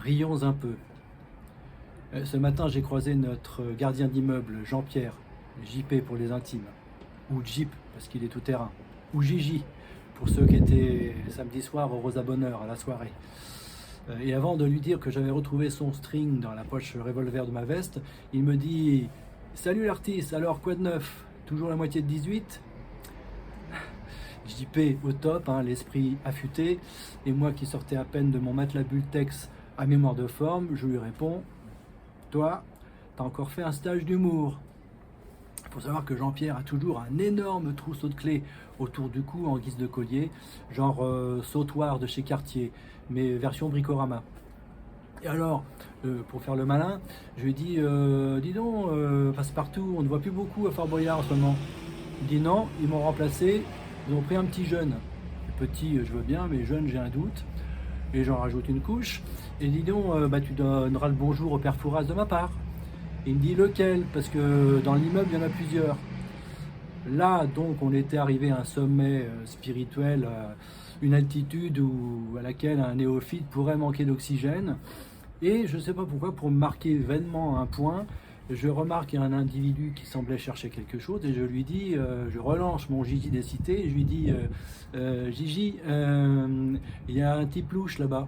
Rions un peu. Ce matin, j'ai croisé notre gardien d'immeuble, Jean-Pierre, JP pour les intimes, ou Jeep, parce qu'il est tout terrain, ou Gigi, pour ceux qui étaient samedi soir au Rosa Bonheur, à la soirée. Et avant de lui dire que j'avais retrouvé son string dans la poche revolver de ma veste, il me dit « Salut l'artiste, alors quoi de neuf? Toujours la moitié de 18 ?» JP au top, hein, l'esprit affûté, et moi qui sortais à peine de mon matelas Bultex à mémoire de forme, je lui réponds « Toi, t'as encore fait un stage d'humour ?» Il faut savoir que Jean-Pierre a toujours un énorme trousseau de clés autour du cou en guise de collier, genre sautoir de chez Cartier, mais version bricorama. Et alors, pour faire le malin, je lui dis dis donc, Passepartout, on ne voit plus beaucoup à Fort Boyard en ce moment. Il dit non, ils m'ont remplacé, ils ont pris un petit jeune. Petit, je veux bien, mais jeune, j'ai un doute. Et j'en rajoute une couche. Et dis donc, tu donneras le bonjour au père Fouras de ma part. Il me dit lequel, parce que dans l'immeuble, il y en a plusieurs. Là, donc, on était arrivé à un sommet spirituel, une altitude à laquelle un néophyte pourrait manquer d'oxygène. Et je ne sais pas pourquoi, pour marquer vainement un point, je remarque un individu qui semblait chercher quelque chose et je lui dis, je relance mon Gigi des cités et je lui dis, Gigi, il y a un type louche là-bas.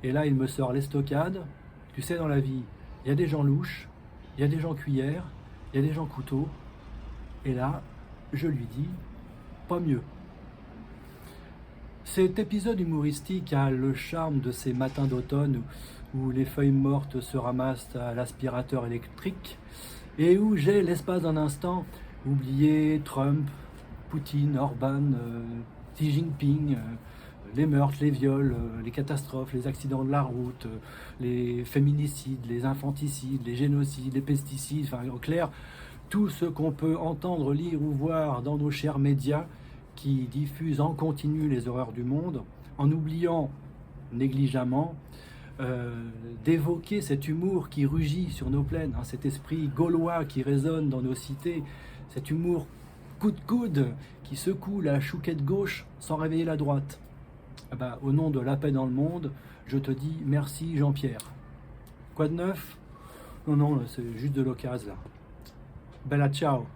Et là, il me sort l'estocade. Tu sais, dans la vie, il y a des gens louches, il y a des gens cuillères, il y a des gens couteaux. Et là, je lui dis, pas mieux. Cet épisode humoristique a le charme de ces matins d'automne où les feuilles mortes se ramassent à l'aspirateur électrique et où j'ai, l'espace d'un instant, oublié Trump, Poutine, Orban, Xi Jinping, les meurtres, les viols, les catastrophes, les accidents de la route, les féminicides, les infanticides, les génocides, les pesticides, enfin en clair, tout ce qu'on peut entendre, lire ou voir dans nos chers médias qui diffusent en continu les horreurs du monde, en oubliant négligemment d'évoquer cet humour qui rugit sur nos plaines, hein, cet esprit gaulois qui résonne dans nos cités, cet humour coude qui secoue la chouquette gauche sans réveiller la droite. Au nom de la paix dans le monde, je te dis merci Jean-Pierre. Quoi de neuf? Non, c'est juste de l'occasion là. Bella ciao.